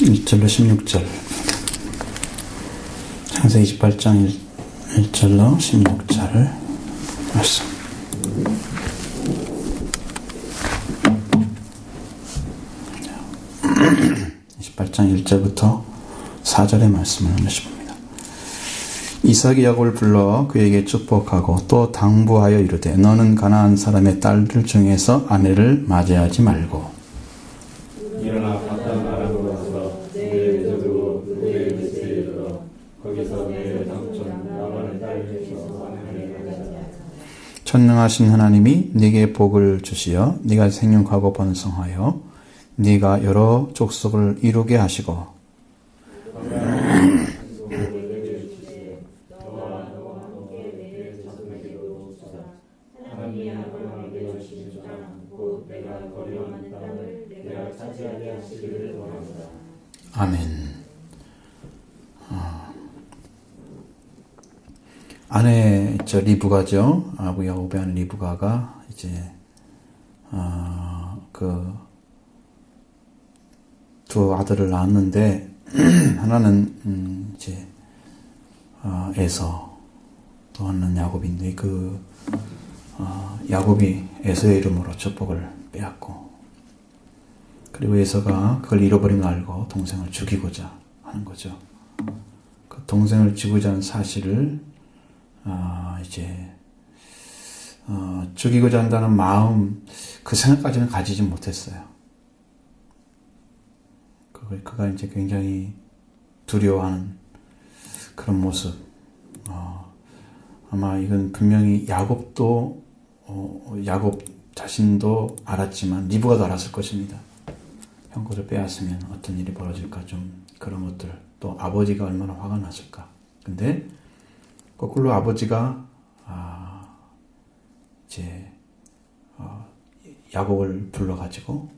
1절로 16절. 창세기 28장 1절로 16절 말씀. 28장 1절부터 4절의 말씀을 하십니다. 이삭이 야곱을 불러 그에게 축복하고 또 당부하여 이르되 너는 가나안 사람의 딸들 중에서 아내를 맞이하지 말고 일어나 바단 아람으로 가서 그의 외적으로 그의 곁에 이르러 거기서 내 당촌 라반의 딸을 주어서 아내를 가지라. 전능하신 하나님이 네게 복을 주시어 네가 생육하고 번성하여 네가 여러 족속을 이루게 하시고 아멘. 아내 리브가죠. 아부 야곱의 아내 리브가가 이제 두 아들을 낳았는데 하나는 이제 에서, 또 하나는 야곱인데 야곱이 에서의 이름으로 축복을 빼앗고, 그리고 에서가 그걸 잃어버린 걸 알고 동생을 죽이고자 하는 거죠. 그 동생을 죽이고자 하는 사실을 죽이고자 한다는 마음, 그 생각까지는 가지지 못했어요. 그가 이제 굉장히 두려워하는 그런 모습. 아마 이건 분명히 야곱 자신도 알았지만 리브가도 알았을 것입니다. 형고를 빼앗으면 어떤 일이 벌어질까, 좀 그런 것들. 또 아버지가 얼마나 화가 났을까. 근데 거꾸로 아버지가 야곱을 불러가지고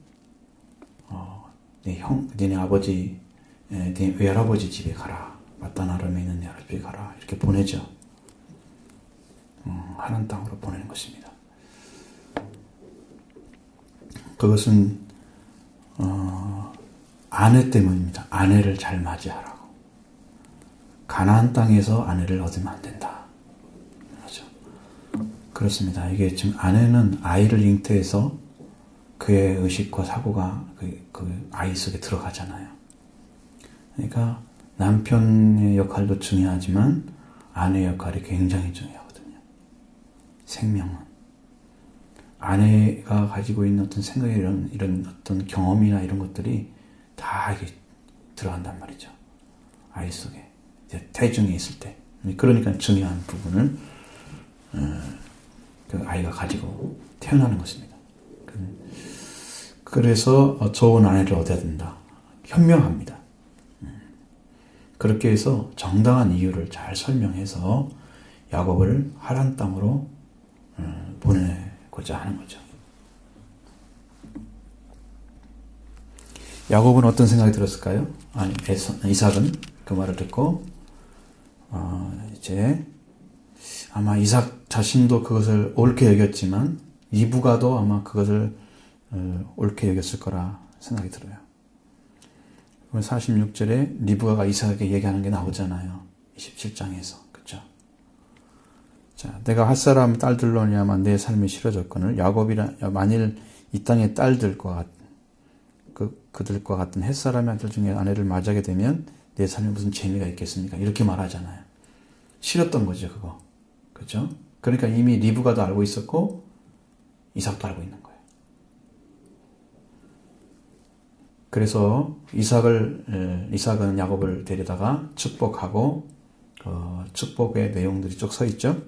너네 아버지, 네 외할아버지 집에 가라. 마단 아람에 있는 내 할아버지 가라. 이렇게 보내죠. 하란 땅으로 보내는 것입니다. 그것은 아내 때문입니다. 아내를 잘 맞이하라고. 가나안 땅에서 아내를 얻으면 안 된다. 그렇죠. 그렇습니다. 이게 지금 아내는 아이를 잉태해서 그의 의식과 사고가 그 아이 속에 들어가잖아요. 그러니까 남편의 역할도 중요하지만 아내의 역할이 굉장히 중요하거든요. 생명은. 아내가 가지고 있는 어떤 생각이 이런 어떤 경험이나 이런 것들이 다 이게 들어간단 말이죠. 아이 속에. 태중에 있을 때. 그러니까 중요한 부분을 그 아이가 가지고 태어나는 것입니다. 그래서 좋은 아내를 얻어야 된다. 현명합니다. 그렇게 해서 정당한 이유를 잘 설명해서 야곱을 하란 땅으로 보내고자 하는 거죠. 야곱은 어떤 생각이 들었을까요? 이삭은 그 말을 듣고 이제 아마 이삭 자신도 그것을 옳게 여겼지만 리브가도 아마 그것을 옳게 여겼을 거라 생각이 들어요. 46절에 리브가가 이삭에게 얘기하는 게 나오잖아요. 27장에서. 그렇죠? 자, 내가 핫사람 딸들로냐만 내 삶이 싫어졌거늘 만일 이 땅의 딸들과 그들과 같은 햇사람의 아들 중에 아내를 맞이하게 되면 내 삶에 무슨 재미가 있겠습니까? 이렇게 말하잖아요. 싫었던 거죠, 그거. 그렇죠? 그러니까 이미 리브가도 알고 있었고 이삭도 알고 있는 거예요. 그래서 이삭은 야곱을 데려다가 축복하고 축복의 내용들이 쭉 서 있죠.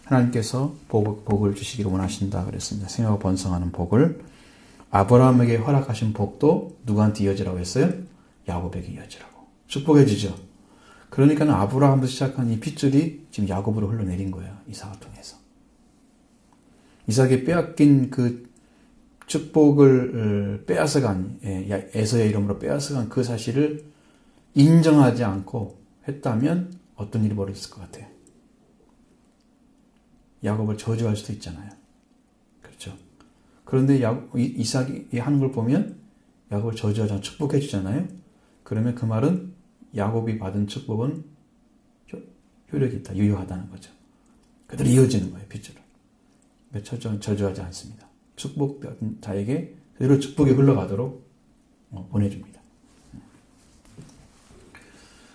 하나님께서 복을 주시기를 원하신다 그랬습니다. 생육하고 번성하는 복을. 아브라함에게 허락하신 복도 누구한테 이어지라고 했어요? 야곱에게 이어지라고. 축복해 주죠. 그러니까 아브라함부터 시작한 이 핏줄이 지금 야곱으로 흘러내린 거예요. 이삭을 통해서. 이삭이 빼앗긴 그 축복을 빼앗아간, 에서의 이름으로 빼앗아간 그 사실을 인정하지 않고 했다면 어떤 일이 벌어졌을 것 같아요? 야곱을 저주할 수도 있잖아요. 그렇죠? 그런데 이삭이 하는 걸 보면 야곱을 저주하지 않고 축복해 주잖아요. 그러면 그 말은 야곱이 받은 축복은 효력이 있다, 유효하다는 거죠. 그대로 이어지는 거예요, 핏줄은. 저주하지 않습니다. 축복받은 자에게 그대로 축복이 흘러가도록 보내줍니다.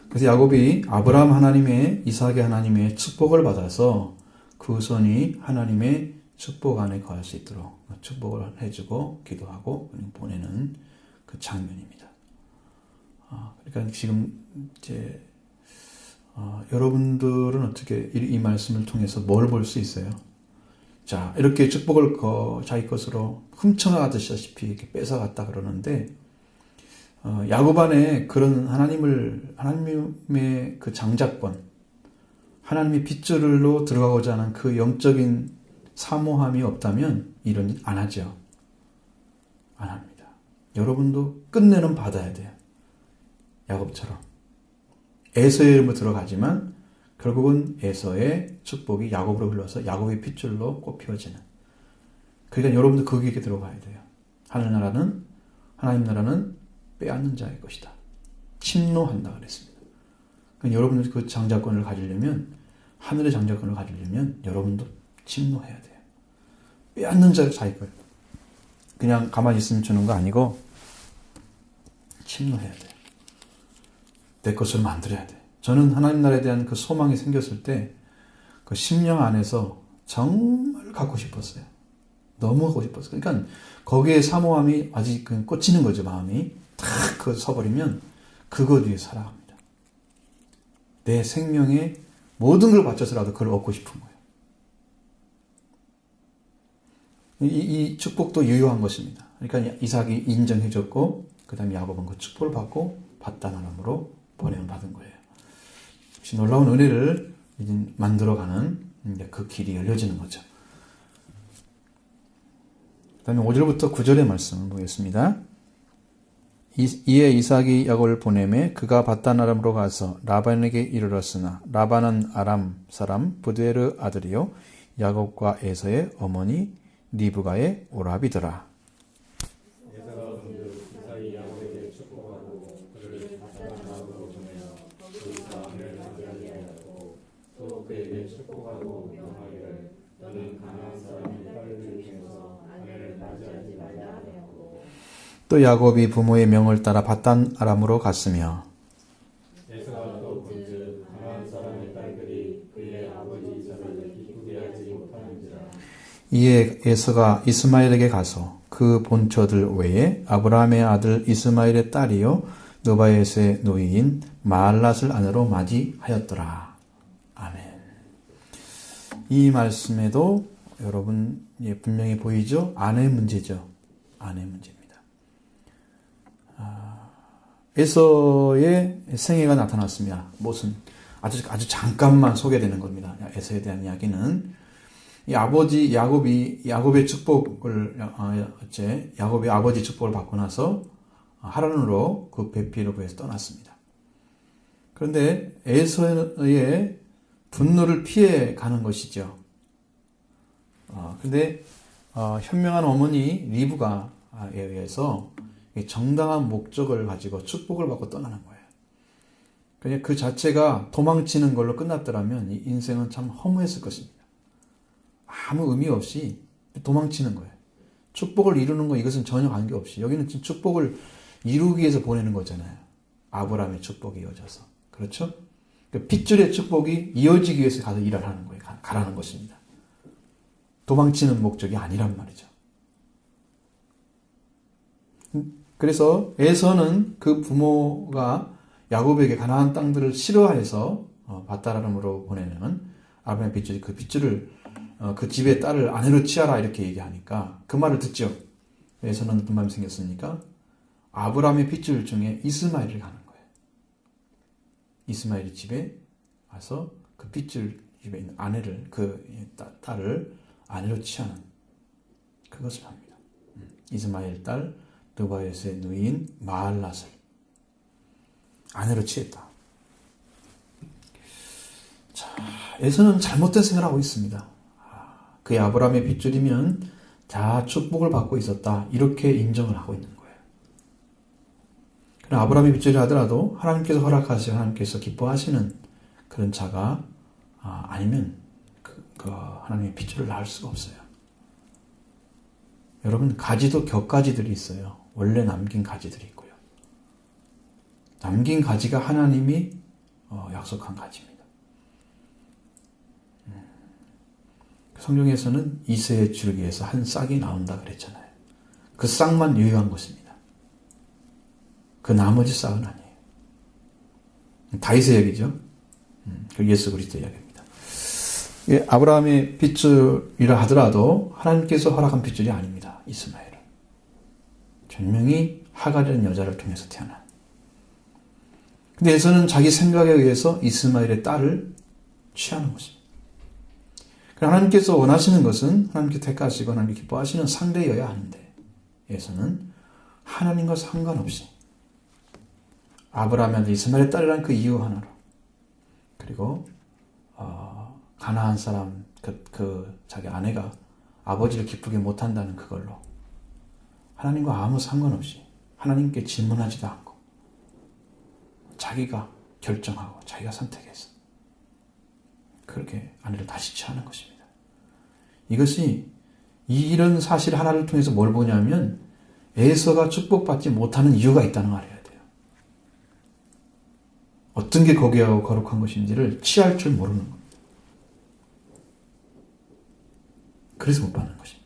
그래서 야곱이 아브라함 하나님의, 이삭의 하나님의 축복을 받아서 그 후손이 하나님의 축복 안에 거할 수 있도록 축복을 해주고 기도하고 보내는 그 장면입니다. 그러니까 지금 이제 여러분들은 어떻게 이 말씀을 통해서 뭘 볼 수 있어요? 자, 이렇게 축복을 자기 것으로 훔쳐나가듯이 이렇게 뺏어갔다 그러는데, 야곱 안에 그런 하나님의 그 장자권, 하나님의 빗줄로 들어가고자 하는 그 영적인 사모함이 없다면 이런 일 안 하죠. 안 합니다. 여러분도 끝내는 받아야 돼요. 야곱처럼. 에서의 이름으로 들어가지만 결국은 에서의 축복이 야곱으로 흘러서 야곱의 핏줄로 꽃피워지는. 그러니까 여러분도 그 길에 들어가야 돼요. 하나님 나라는 빼앗는 자의 것이다. 침노한다 그랬습니다. 그러니까 여러분들 그 장자권을 가지려면, 하늘의 장자권을 가지려면 여러분도 침노해야 돼요. 빼앗는 자의 자기 거예요. 그냥 가만히 있으면 주는 거 아니고 침노해야 돼요. 내 것으로 만들어야 돼. 저는 하나님 나라에 대한 그 소망이 생겼을 때 그 심령 안에서 정말 갖고 싶었어요. 너무 갖고 싶었어요. 그러니까 거기에 사모함이 아직 꽂히는 거죠. 마음이 탁 서버리면 그것 위에 살아갑니다. 내 생명에 모든 걸 바쳐서라도 그걸 얻고 싶은 거예요. 이 축복도 유효한 것입니다. 그러니까 이삭이 인정해줬고 그 다음에 야곱은 그 축복을 받고 받다나람으로 보내받은 거예요. 역시 놀라운 은혜를 만들어가는 그 길이 열려지는 거죠. 그 다음에 5절부터 9절의 말씀을 보겠습니다. 이에 이삭이 야곱을 보내매 그가 받다나람으로 가서 라반에게 이르렀으나 라반은 아람 사람 부두에르 아들이요 야곱과 에서의 어머니 리브가의 오라비더라. 또 야곱이 부모의 명을 따라 밧단 아람으로 갔으며 에서가 또 본즉 가나안 사람의 딸들이 그의 아버지 이삭을 기쁘게 하지 못하는지라. 이에 에서가 이스마엘에게 가서 그 본처들 외에 아브라함의 아들 이스마엘의 딸이요 느바에스의 노이인 마알랏을 아내로 맞이하였더라. 아멘. 이 말씀에도 여러분 분명히 보이죠? 아내 문제죠. 아내 문제입니다. 에서의 생애가 나타났습니다. 무슨 아주 잠깐만 소개되는 겁니다. 에서에 대한 이야기는 이 아버지 야곱의 축복을 야곱의 아버지 축복을 받고 나서 하란으로 그 배필을 구해서 떠났습니다. 그런데 에서의 분노를 피해 가는 것이죠. 근데 현명한 어머니 리브가에 의해서 정당한 목적을 가지고 축복을 받고 떠나는 거예요. 그냥 그 자체가 도망치는 걸로 끝났더라면 이 인생은 참 허무했을 것입니다. 아무 의미 없이 도망치는 거예요. 축복을 이루는 거 이것은 전혀 관계없이 여기는 지금 축복을 이루기 위해서 보내는 거잖아요. 아브라함의 축복이 이어져서. 그렇죠? 그러니까 핏줄의 축복이 이어지기 위해서 가서 일을 하는 거예요. 가라는 것입니다. 도망치는 목적이 아니란 말이죠. 그래서 에서는 그 부모가 야곱에게 가나안 땅들을 싫어해서 밧다라람으로 보내는 아브라함의 핏줄이 그 핏줄을 그 집의 딸을 아내로 취하라 이렇게 얘기하니까 그 말을 듣죠. 에서는 무슨 마음이 생겼습니까? 아브라함의 핏줄 중에 이스마엘을 가는 거예요. 이스마엘이 집에 와서 그 핏줄 집에 있는 아내를 그 딸을 아내로 취하는 그것을 합니다. 이스마엘 딸 느바에스의 누이인 마알랏을 아내로 취했다. 자, 에서는 잘못된 생각을 하고 있습니다. 그의 아브라함의 핏줄이면 다 축복을 받고 있었다. 이렇게 인정을 하고 있는 거예요. 그럼 아브라함이 빗줄이라 하더라도 하나님께서 허락하시고 하나님께서 기뻐하시는 그런 자가 아니면 하나님의 빗줄을 낳을 수가 없어요. 여러분, 가지도 격가지들이 있어요. 원래 남긴 가지들이 있고요. 남긴 가지가 하나님이 약속한 가지입니다. 성경에서는 이새의 줄기에서 한 싹이 나온다 그랬잖아요. 그 싹만 유효한 것입니다. 그 나머지 싹은 아니에요. 다윗의 얘기죠. 그 예수 그리스도 이야기입니다. 아브라함의 핏줄이라 하더라도 하나님께서 허락한 핏줄이 아닙니다. 이스마엘은. 분명히 하갈이라는 여자를 통해서 태어난. 근데 에서는 자기 생각에 의해서 이스마엘의 딸을 취하는 것입니다. 하나님께서 원하시는 것은 하나님께 택하시고 하나님께 기뻐하시는 상대여야 하는데 에서는 하나님과 상관없이 아브라함의 이스마엘의 딸이라는 그 이유 하나로 그리고 가나안 사람 자기 아내가 아버지를 기쁘게 못한다는 그걸로 하나님과 아무 상관없이 하나님께 질문하지도 않고 자기가 결정하고 자기가 선택해서 그렇게 아내를 다시 취하는 것입니다. 이것이 이런 사실 하나를 통해서 뭘 보냐면 에서가 축복받지 못하는 이유가 있다는 걸 알아야 돼요. 어떤 게 거기하고 거룩한 것인지를 취할 줄 모르는 겁니다. 그래서 못 받는 것입니다.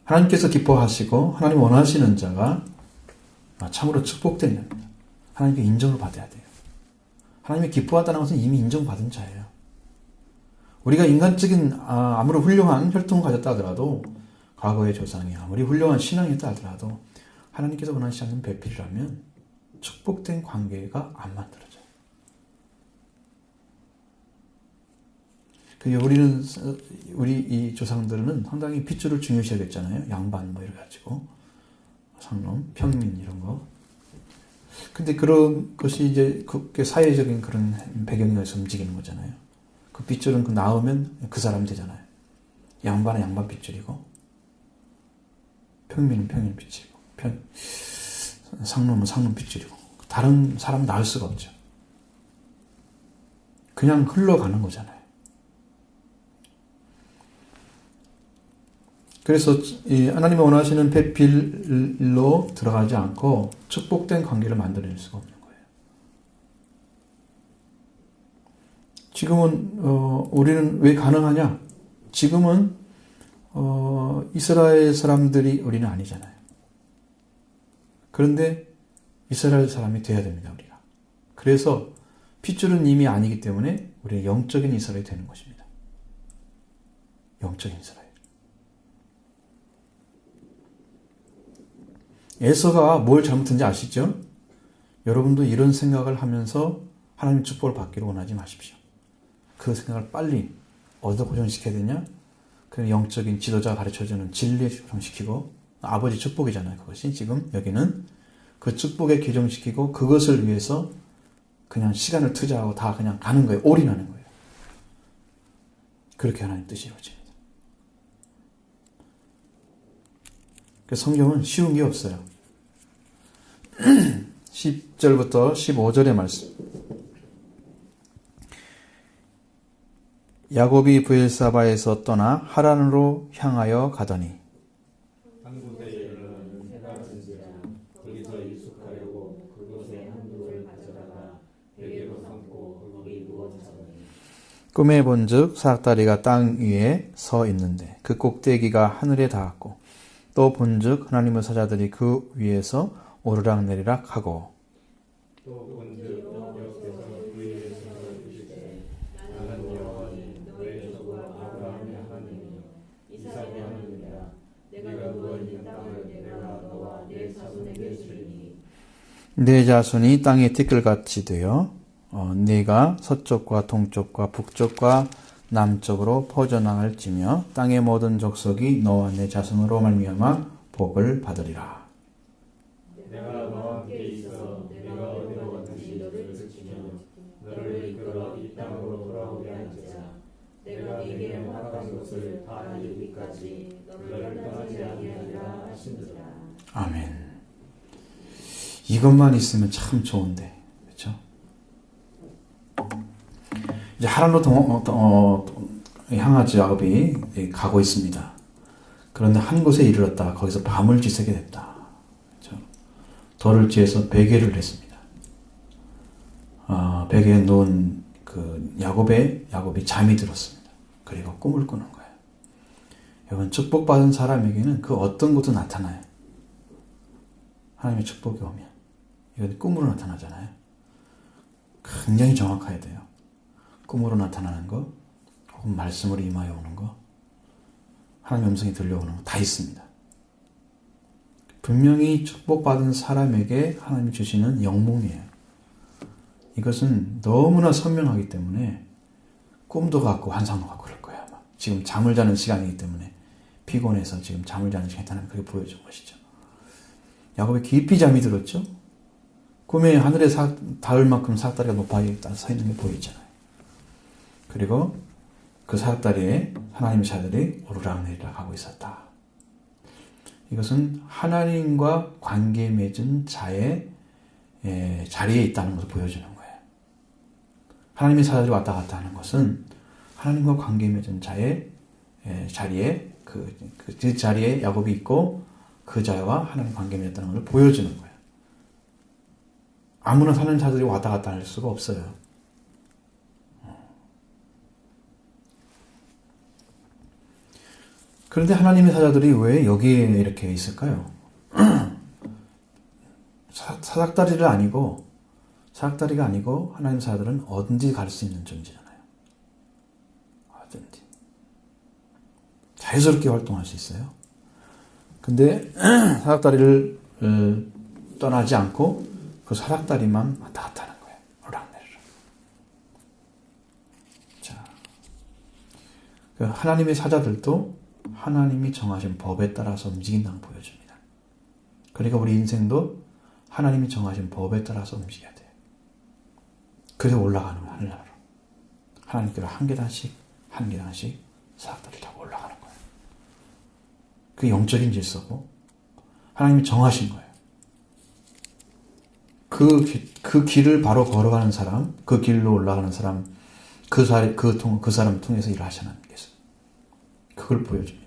하나님께서 기뻐하시고 하나님 원하시는 자가 참으로 축복된 자입니다. 하나님께 인정을 받아야 돼요. 하나님이 기뻐하다는 것은 이미 인정받은 자예요. 우리가 인간적인 아무리 훌륭한 혈통을 가졌다 하더라도 과거의 조상이 아무리 훌륭한 신앙이었다 하더라도 하나님께서 원하시지 않는 배필이라면 축복된 관계가 안 만들어져요. 우리 이 조상들은 상당히 핏줄을 중요시하겠잖아요. 양반 이래 가지고 상놈, 평민 이런 거. 근데 그런 것이 이제 그게 사회적인 그런 배경에서 움직이는 거잖아요. 그 핏줄은 나오면 그 사람이 되잖아요. 양반은 양반 핏줄이고, 평민은 평민 핏줄이고, 상놈은 상놈 핏줄이고, 다른 사람은 낳을 수가 없죠. 그냥 흘러가는 거잖아요. 그래서 하나님이 원하시는 배필로 들어가지 않고 축복된 관계를 만들어낼 수가 없는 거예요. 지금은 우리는 왜 가능하냐? 지금은 이스라엘 사람들이 우리는 아니잖아요. 그런데 이스라엘 사람이 돼야 됩니다. 우리가. 그래서 핏줄은 이미 아니기 때문에 우리는 영적인 이스라엘이 되는 것입니다. 영적인 이스라엘. 에서가 뭘 잘못했는지 아시죠? 여러분도 이런 생각을 하면서 하나님 축복을 받기를 원하지 마십시오. 그 생각을 빨리 어디다 고정시켜야 되냐? 그 영적인 지도자가 가르쳐주는 진리에 고정시키고 아버지 축복이잖아요. 그것이 지금 여기는 그 축복에 고정시키고 그것을 위해서 그냥 시간을 투자하고 다 그냥 가는 거예요. 올인하는 거예요. 그렇게 하나님 뜻이 이루어집니다. 성경은 쉬운 게 없어요. 10절부터 15절의 말씀. 야곱이 브엘사바에서 떠나 하란으로 향하여 가더니 한 곳에 이르러는 해가 진지라 거기서 유숙하려고 그곳에 한 돌을 가져다가 베개로 삼고 거기 누워 자더니 꿈에 본즉 사닥다리가 땅 위에 서 있는데 그 꼭대기가 하늘에 닿았고 또 본즉 하나님의 사자들이 그 위에서 오르락내리락 하고 또 본즉 여호와께서 그 위에 서서 이르시되 나는 여호와니 너의 조국 아브라함의 하나님이요 이삭의 하나님이라 내가 누워 있는 땅을 내가 너와 내 자손에게 주리니 내 자손이 땅의 티끌같이 되어 네가 서쪽과 동쪽과 북쪽과 남쪽으로 퍼져나갈지며 땅의 모든 족속이 너와 내 자손으로 말미암아 복을 받으리라. 내가 너와 함께 있어 내가 어디로 가든지 너를 지키며 너를 이끌어 이 땅으로 돌아오게 할지라 내가 네게 허락한 것을 다 이루기까지 너를 떠나지 아니하리라 하시니라. 아멘. 이것만 있으면 참 좋은데, 그렇죠? 이제 하란으로 향하지 야곱이 가고 있습니다. 그런데 한 곳에 이르렀다. 거기서 밤을 지새게 됐다. 그렇죠? 돌을 지어서 베개를 했습니다. 베개에 누운 그 야곱이 잠이 들었습니다. 그리고 꿈을 꾸는 거예요. 여러분, 축복받은 사람에게는 그 어떤 것도 나타나요. 하나님의 축복이 오면. 이건 꿈으로 나타나잖아요. 굉장히 정확해야 돼요. 꿈으로 나타나는 거, 혹은 말씀으로 임하여 오는 거, 하나님의 음성이 들려오는 거 다 있습니다. 분명히 축복받은 사람에게 하나님이 주시는 영몽이에요. 이것은 너무나 선명하기 때문에 꿈도 같고 환상도 같고 그럴 거예요. 아마. 지금 잠을 자는 시간이기 때문에 피곤해서 지금 잠을 자는 시간이 하나님 그렇게 보여준 것이죠. 야곱이 깊이 잠이 들었죠. 꿈에 하늘에 닿을 만큼 사닥다리가 높아 서 있는 게 보이잖아요. 그리고 그 사닥다리에 하나님의 자들이 오르락내리락 하고 있었다. 이것은 하나님과 관계 맺은 자의 자리에 있다는 것을 보여주는 거예요. 하나님의 사자들이 왔다 갔다 하는 것은 하나님과 관계 맺은 자의 자리에 그 자리에 야곱이 있고 그 자와 하나님 관계 맺었다는 것을 보여주는 거예요. 아무나 하나님 사자들이 왔다 갔다 할 수가 없어요. 그런데 하나님의 사자들이 왜 여기에 이렇게 있을까요? 사닥다리가 아니고 하나님의 사자들은 어딘지 갈 수 있는 존재잖아요. 어딘지. 자유스럽게 활동할 수 있어요. 근데 사닥다리를 떠나지 않고 그 사닥다리만 왔다 갔다 하는 거예요. 오락내리락. 자, 그 하나님의 사자들도 하나님이 정하신 법에 따라서 움직인다는 걸 보여줍니다. 그러니까 우리 인생도 하나님이 정하신 법에 따라서 움직여야 돼요. 그래서 올라가는 거예요. 하늘나라로. 하나님께로 한 계단씩 사닥다리를 타고 올라가는 거예요. 그게 영적인 질서고 하나님이 정하신 거예요. 그 길을 바로 걸어가는 사람, 그 길로 올라가는 사람, 그 사람 통해서 일을 하시는 하나님께서 그걸 보여줍니다.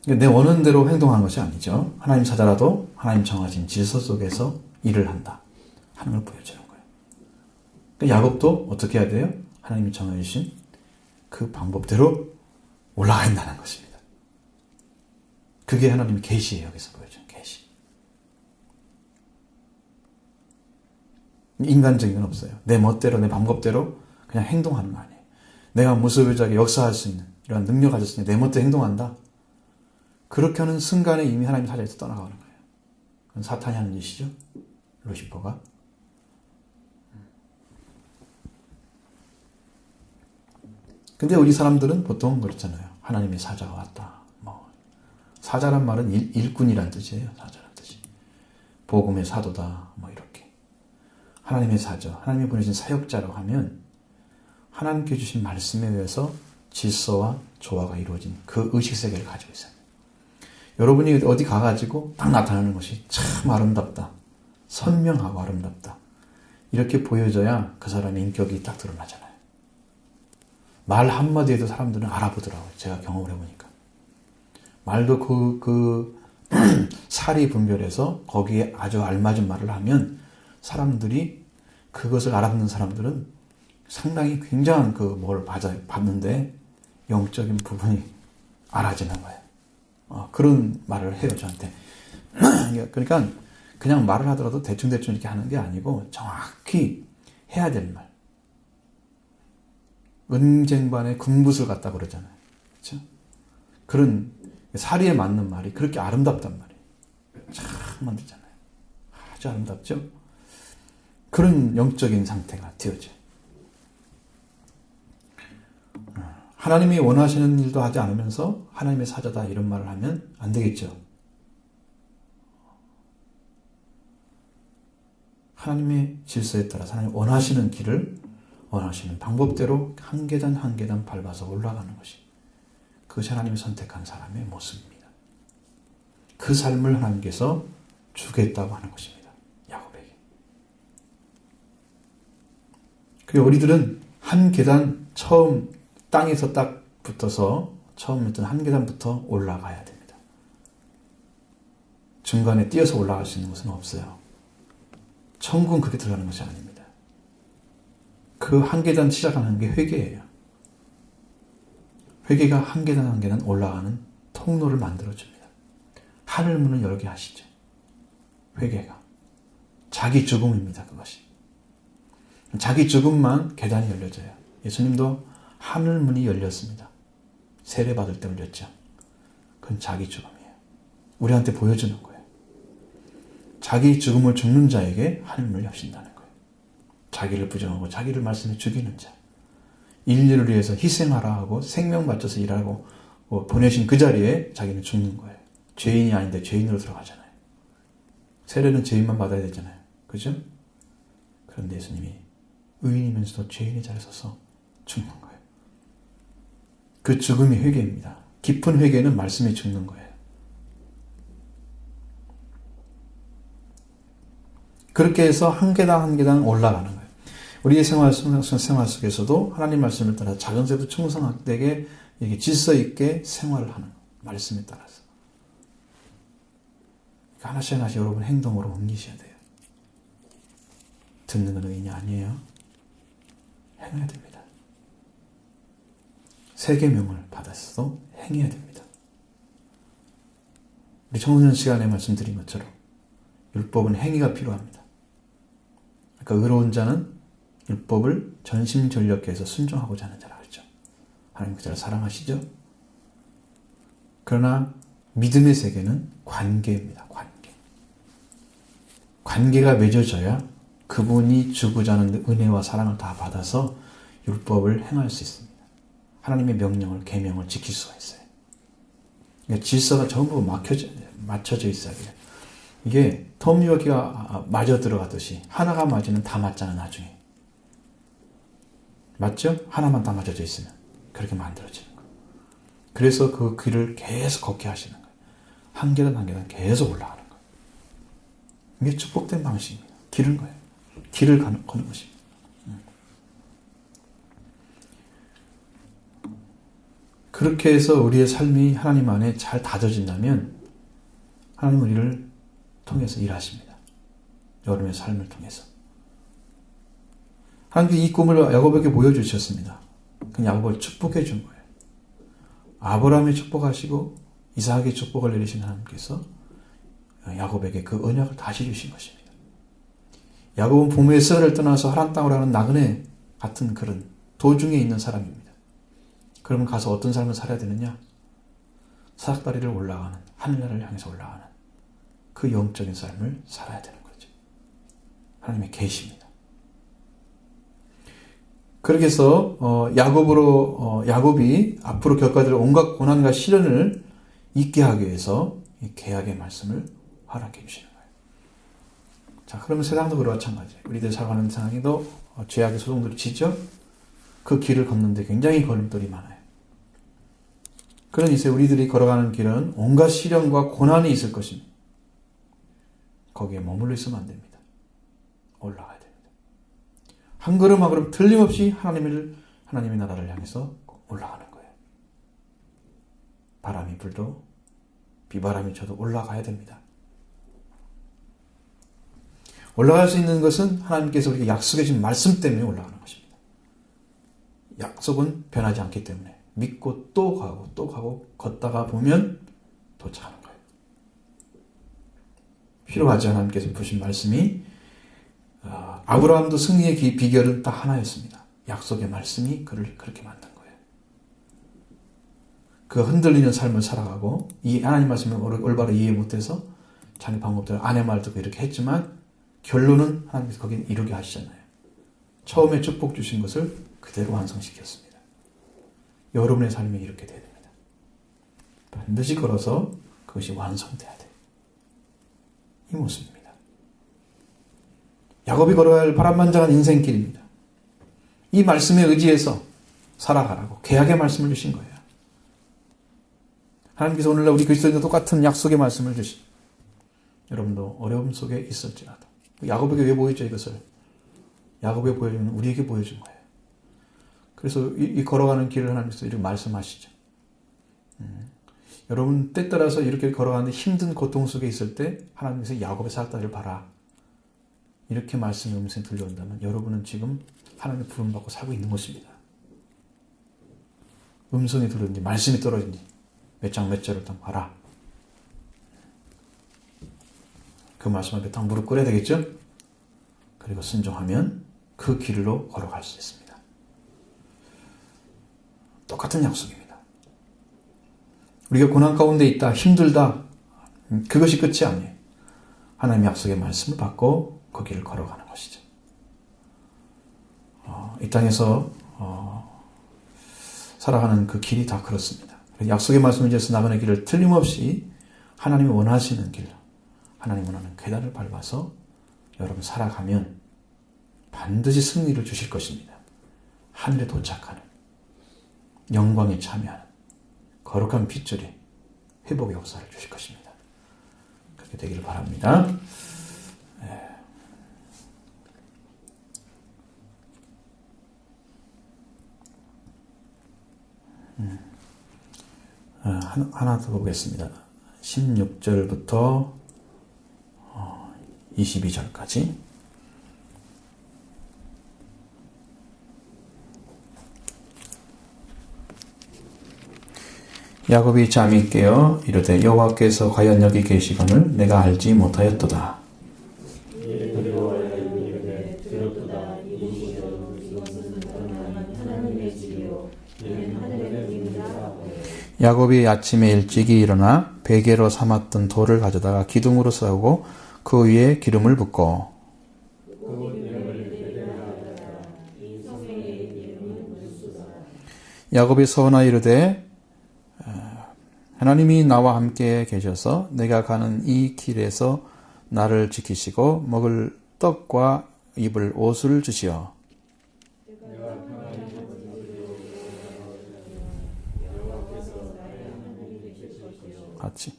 내 원하는 대로 행동하는 것이 아니죠. 하나님 사자라도 하나님 정하신 질서 속에서 일을 한다 하는 걸 보여주는 거예요. 그러니까 야곱도 어떻게 해야 돼요? 하나님이 정해주신 그 방법대로 올라가야 한다는 것입니다. 그게 하나님의 계시예요. 여기서 보여주는 계시. 인간적인 건 없어요. 내 멋대로 내 방법대로 그냥 행동하는 거 아니에요. 내가 무소유자에게 역사할 수 있는 이런 능력 가질 수 있는 내 멋대로 행동한다. 그렇게 하는 순간에 이미 하나님 사자에서 떠나가는 거예요. 그건 사탄이 하는 짓이죠. 루시퍼가. 근데 우리 사람들은 보통 그렇잖아요. 하나님의 사자가 왔다. 사자란 말은 일꾼이란 뜻이에요. 사자란 뜻이. 복음의 사도다. 이렇게. 하나님의 사자, 하나님이 보내신 사역자라고 하면 하나님께 주신 말씀에 의해서 질서와 조화가 이루어진 그 의식세계를 가지고 있어요. 여러분이 어디 가가지고 딱 나타나는 것이 참 아름답다. 선명하고 아름답다. 이렇게 보여져야 그 사람의 인격이 딱 드러나잖아요. 말 한마디에도 사람들은 알아보더라고요. 제가 경험을 해보니까. 말도 그 살이 분별해서 거기에 아주 알맞은 말을 하면 사람들이 그것을 알아듣는 사람들은 상당히 굉장한 뭘 받는데 영적인 부분이 알아지는 거예요. 그런 말을 해요, 저한테. 그러니까 그냥 말을 하더라도 대충대충 이렇게 하는 게 아니고 정확히 해야 될 말. 은쟁반에 금붓을 갖다 그러잖아요. 그렇죠? 그런 사리에 맞는 말이 그렇게 아름답단 말이에요. 참 만들잖아요. 아주 아름답죠? 그런 영적인 상태가 되어져요. 하나님이 원하시는 일도 하지 않으면서 하나님의 사자다 이런 말을 하면 안 되겠죠. 하나님의 질서에 따라서 하나님 원하시는 길을 원하시는 방법대로 한 계단 한 계단 밟아서 올라가는 것이 그것이 하나님이 선택한 사람의 모습입니다. 그 삶을 하나님께서 주겠다고 하는 것입니다. 야곱에게. 그리고 우리들은 한 계단 처음 땅에서 딱 붙어서 처음 했던 한 계단부터 올라가야 됩니다. 중간에 뛰어서 올라갈 수 있는 것은 없어요. 천국은 그렇게 들어가는 것이 아닙니다. 그 한 계단 시작하는 게 회개예요. 회개가 한 계단 한 계단 올라가는 통로를 만들어줍니다. 하늘 문을 열게 하시죠. 회개가. 자기 죽음입니다. 그것이. 자기 죽음만 계단이 열려져요. 예수님도 하늘 문이 열렸습니다. 세례받을 때 열렸죠. 그건 자기 죽음이에요. 우리한테 보여주는 거예요. 자기 죽음을 죽는 자에게 하늘 문을 여신다는 거예요. 자기를 부정하고 자기를 말씀해 죽이는 자. 인류를 위해서 희생하라 하고 생명 바쳐서 일하고 보내신 그 자리에 자기는 죽는 거예요. 죄인이 아닌데 죄인으로 들어가잖아요. 세례는 죄인만 받아야 되잖아요. 그죠? 그런데 예수님이 의인이면서도 죄인의 자리에 서서 죽는 거예요. 그 죽음이 회개입니다. 깊은 회개는 말씀에 죽는 거예요. 그렇게 해서 한 계단 한 계단 올라가는 거예요. 우리의 생활 속에서도 하나님 말씀을 따라 작은 새도 충성되게 이렇게 질서 있게 생활을 하는 말씀에 따라서. 하나씩 하나씩 여러분 행동으로 옮기셔야 돼요. 듣는 건 의인이 아니에요. 행해야 됩니다. 세 계명을 받았어도 행해야 됩니다. 우리 청소년 시간에 말씀드린 것처럼 율법은 행위가 필요합니다. 그러니까 의로운 자는 율법을 전심전력해서 순종하고자 하는 자라 그랬죠. 하나님 그 자를 사랑하시죠? 그러나 믿음의 세계는 관계입니다. 관계가 맺어져야 그분이 주고자 하는 은혜와 사랑을 다 받아서 율법을 행할 수 있습니다. 하나님의 명령을, 계명을 지킬 수가 있어요. 그러니까 질서가 전부 맞춰져 있어야 돼요. 이게 톱니바퀴가 맞아 들어가듯이 하나가 맞으면 다 맞잖아 나중에. 맞죠? 하나만 다 맞춰져 있으면 그렇게 만들어지는 거예요. 그래서 그 길을 계속 걷게 하시는 거예요. 한 계단 한 계단 계속 올라가는 거예요. 이게 축복된 방식입니다. 길은 거예요. 길을 거는 것입니다. 그렇게 해서 우리의 삶이 하나님 안에 잘 다져진다면 하나님 우리를 통해서 일하십니다. 여러분의 삶을 통해서. 하나님께서 이 꿈을 야곱에게 보여주셨습니다. 그 야곱을 축복해 준 거예요. 아브라함이 축복하시고 이삭의 축복을 내리신 하나님께서 야곱에게 그 언약을 다시 주신 것입니다. 야곱은 부모의 썰을 떠나서 하란 땅으로 가는 나그네 같은 그런 도중에 있는 사람입니다. 그러면 가서 어떤 삶을 살아야 되느냐? 사닥다리를 올라가는, 하늘나라를 향해서 올라가는 그 영적인 삶을 살아야 되는 거죠. 하나님의 계시입니다. 그렇게 해서 야곱이 앞으로 겪어야 될 온갖 고난과 시련을 잊게 하기 위해서 이 계약의 말씀을 허락해 주시는 거예요. 자, 그러면 세상도 그와 마찬가지예요. 우리들 살아가는 세상에도 죄악의 소동들이 지죠. 그 길을 걷는데 굉장히 걸림돌이 많아요. 그런 이제 우리들이 걸어가는 길은 온갖 시련과 고난이 있을 것입니다. 거기에 머물러 있으면 안 됩니다. 올라가야 됩니다. 한 걸음 한 걸음 틀림없이 하나님의 나라를 향해서 올라가는 거예요. 바람이 불도 비바람이 쳐도 올라가야 됩니다. 올라갈 수 있는 것은 하나님께서 우리에게 약속해 주신 말씀 때문에 올라가는 것입니다. 약속은 변하지 않기 때문에 믿고 또 가고 걷다가 보면 도착하는 거예요. 필요하지 하나님께서 부신 말씀이 아브라함도 승리의 비결은 딱 하나였습니다. 약속의 말씀이 그를 그렇게 만든 거예요. 그 흔들리는 삶을 살아가고 이 하나님 말씀을 올바로 이해 못해서 자기 방법대로 아내 말 듣고 이렇게 했지만 결론은 하나님께서 거기에 이루게 하시잖아요. 처음에 축복 주신 것을 그대로 완성시켰습니다. 여러분의 삶이 이렇게 돼야 됩니다. 반드시 걸어서 그것이 완성돼야 돼요. 이 모습입니다. 야곱이 걸어야 할 파란만장한 인생길입니다. 이 말씀에 의지해서 살아가라고 계약의 말씀을 주신 거예요. 하나님께서 오늘날 우리 그리스도인과 똑같은 약속의 말씀을 주시. 여러분도 어려움 속에 있을지라도. 야곱에게 왜 보여줘 이것을? 야곱에 보여주면 우리에게 보여준 거예요. 그래서 이 걸어가는 길을 하나님께서 이렇게 말씀하시죠. 여러분 때 따라서 이렇게 걸어가는데 힘든 고통 속에 있을 때 하나님께서 야곱의 사역단을 봐라. 이렇게 말씀이 음성이 들려온다면 여러분은 지금 하나님의 부름받고 살고 있는 것입니다. 음성이 들리는지 말씀이 떨어진지 몇 장 몇 절을 딱 봐라. 그 말씀 앞에 딱 무릎 꿇어야 되겠죠? 그리고 순종하면 그 길로 걸어갈 수 있습니다. 똑같은 약속입니다. 우리가 고난 가운데 있다, 힘들다, 그것이 끝이 아니에요. 하나님의 약속의 말씀을 받고 그 길을 걸어가는 것이죠. 이 땅에서 살아가는 그 길이 다 그렇습니다. 약속의 말씀을 위해서 나가는 길을 틀림없이 하나님이 원하시는 길, 하나님 원하는 계단을 밟아서 여러분 살아가면 반드시 승리를 주실 것입니다. 하늘에 도착하는, 영광에 참여하는 거룩한 핏줄이 회복의 역사를 주실 것입니다. 그렇게 되기를 바랍니다. 하나 더 보겠습니다. 16절부터 22절까지. 야곱이 잠이 깨어 이르되 여호와께서 과연 여기 계시거늘 내가 알지 못하였도다. 야곱이 아침에 일찍이 일어나 베개로 삼았던 돌을 가져다가 기둥으로 세우고 그 위에 기름을 붓고 야곱이 서원하여 이르되 하나님이 나와 함께 계셔서 내가 가는 이 길에서 나를 지키시고 먹을 떡과 입을 옷을 주시어 같이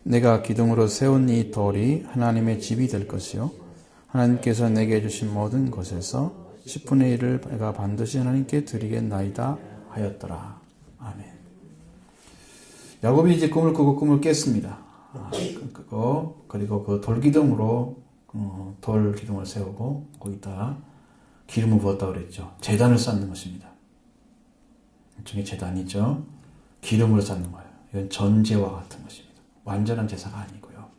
내가 기둥으로 세운 이 돌이 하나님의 집이 될 것이요 하나님께서 내게 주신 모든 것에서 10분의 1을 내가 반드시 하나님께 드리겠나이다 하였더라. 아멘. 야곱이 이제 꿈을 꾸고 꿈을 깼습니다. 그리고 그 돌기둥으로 돌 기둥을 세우고 거기다 기름을 부었다고 그랬죠. 제단을 쌓는 것입니다. 일종의 제단이죠. 기름으로 쌓는 거예요. 이건 전제와 같은 것입니다. 완전한 제사가 아니고요.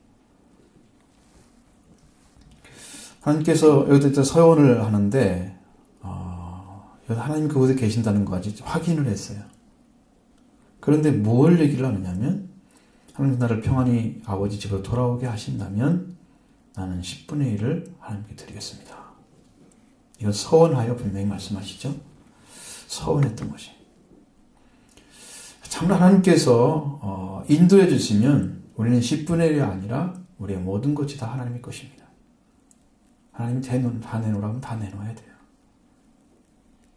하나님께서 여기서 서원을 하는데 하나님 그곳에 계신다는 것까지 확인을 했어요. 그런데 뭘 얘기를 하느냐면 하나님 나를 평안히 아버지 집으로 돌아오게 하신다면 나는 10분의 1을 하나님께 드리겠습니다. 이건 서원하여 분명히 말씀하시죠. 서원했던 것이. 참으로 하나님께서 인도해 주시면 우리는 10분의 1이 아니라 우리의 모든 것이 다 하나님의 것입니다. 하나님 다 내놓으라면 다 내놓아야 돼요.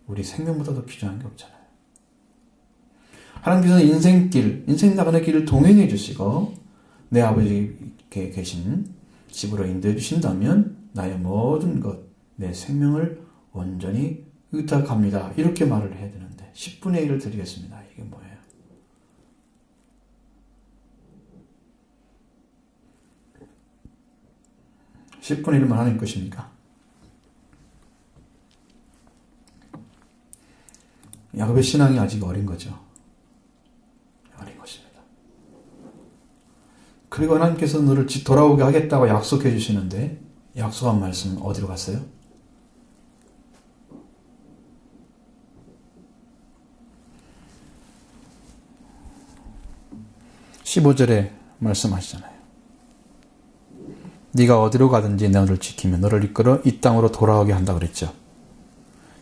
우리 생명보다 더 귀중한 게 없잖아요. 하나님께서는 인생 나가는 길을 동행해 주시고 내 아버지께 계신 집으로 인도해 주신다면 나의 모든 것, 내 생명을 온전히 의탁합니다. 이렇게 말을 해야 되는데 10분의 1을 드리겠습니다. 이게 뭐예요? (10분의 1만) 하나님 것입니까? 야곱의 신앙이 아직 어린 거죠. 어린 것입니다. 그리고 하나님께서 너를 돌아오게 하겠다고 약속해 주시는데 약속한 말씀은 어디로 갔어요? (15절에) 말씀하시잖아요. 네가 어디로 가든지 너를 지키며 너를 이끌어 이 땅으로 돌아오게 한다 그랬죠.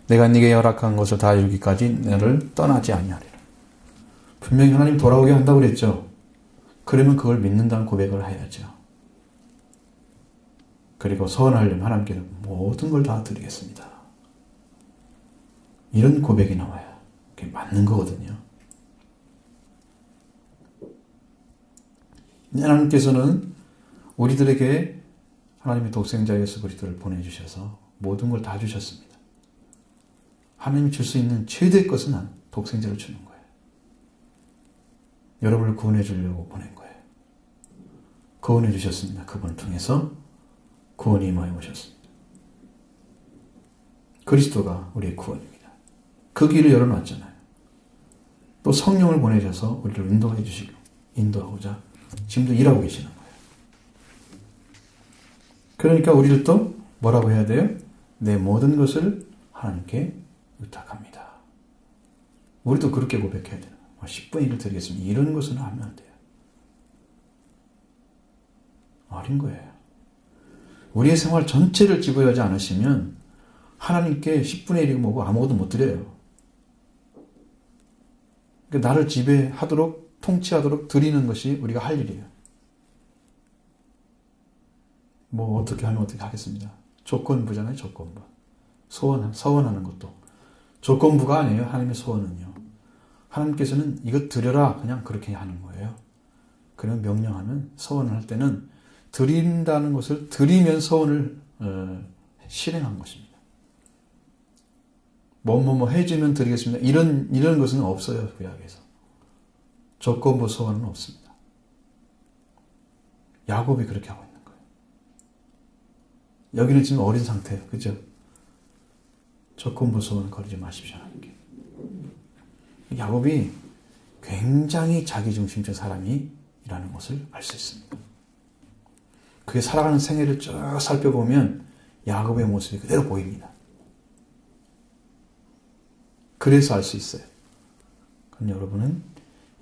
내가 네게 허락한 것을 다 이루기까지 너를 떠나지 아니하리라. 분명히 하나님 돌아오게 한다고 그랬죠. 그러면 그걸 믿는다는 고백을 해야죠. 그리고 서원하려면 하나님께 모든 걸 다 드리겠습니다. 이런 고백이 나와야 그게 맞는 거거든요. 하나님께서는 우리들에게 하나님의 독생자 예수 그리스도를 보내주셔서 모든 걸 다 주셨습니다. 하나님이 줄 수 있는 최대의 것은 독생자를 주는 거예요. 여러분을 구원해 주려고 보낸 거예요. 구원해 주셨습니다. 그분을 통해서 구원이 임하여 오셨습니다. 그리스도가 우리의 구원입니다. 그 길을 열어놨잖아요. 또 성령을 보내셔서 우리를 인도해 주시고 인도하고자 지금도 일하고 계시는 거예요. 그러니까 우리들도 뭐라고 해야 돼요? 내 모든 것을 하나님께 의탁합니다. 우리도 그렇게 고백해야 돼요. 10분의 1을 드리겠습니다. 이런 것은 하면 안 돼요. 어린 거예요. 우리의 생활 전체를 지배하지 않으시면 하나님께 10분의 1이고 뭐고 아무것도 못 드려요. 그러니까 나를 지배하도록 통치하도록 드리는 것이 우리가 할 일이에요. 뭐 어떻게 하면 어떻게 하겠습니다. 조건부잖아요. 조건부. 서원하는 것도 조건부가 아니에요. 하나님의 소원은요. 하나님께서는 이것 드려라 그냥 그렇게 하는 거예요. 그러면 명령하면 소원을 할 때는 드린다는 것을 드리면 소원을 실행한 것입니다. 뭐 해주면 드리겠습니다. 이런 것은 없어요. 구약에서. 조건부 소원은 없습니다. 야곱이 그렇게 하고 있는 거예요. 여기는 지금 어린 상태예요. 그죠? 조건부 소원을 거르지 마십시오. 하나님께. 야곱이 굉장히 자기중심적 사람이라는 것을 알 수 있습니다. 그게 살아가는 생애를 쭉 살펴보면 야곱의 모습이 그대로 보입니다. 그래서 알 수 있어요. 그럼 여러분은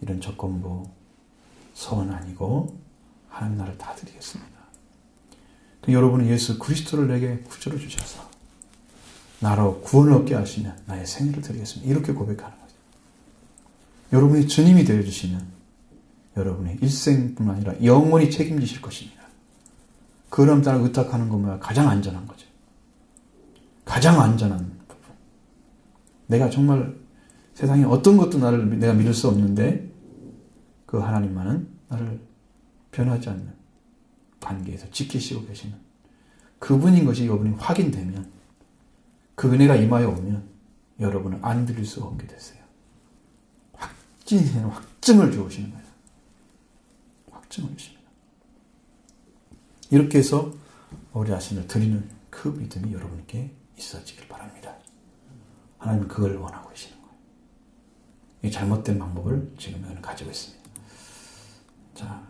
이런 조건부 소원 아니고 하나님 나를 다 드리겠습니다. 여러분은 예수 그리스도를 내게 구주로 주셔서 나로 구원을 얻게 하시면 나의 생애를 드리겠습니다. 이렇게 고백하는 거죠. 여러분이 주님이 되어주시면 여러분의 일생뿐만 아니라 영원히 책임지실 것입니다. 그럼 따라 의탁하는 것보다 가장 안전한 거죠. 가장 안전한 부분. 내가 정말 세상에 어떤 것도 내가 믿을 수 없는데 그 하나님만은 나를 변하지 않는 관계에서 지키시고 계시는 그분인 것이 여러분이 확인되면 그 은혜가 임하여 오면 여러분은 안 드릴 수가 없게 됐어요. 확증을 주시는 거예요. 확증을 주십니다. 이렇게 해서 우리 자신을 드리는 그 믿음이 여러분께 있어지길 바랍니다. 하나님은 그걸 원하고 계시는 거예요. 이 잘못된 방법을 지금 가지고 있습니다. 자,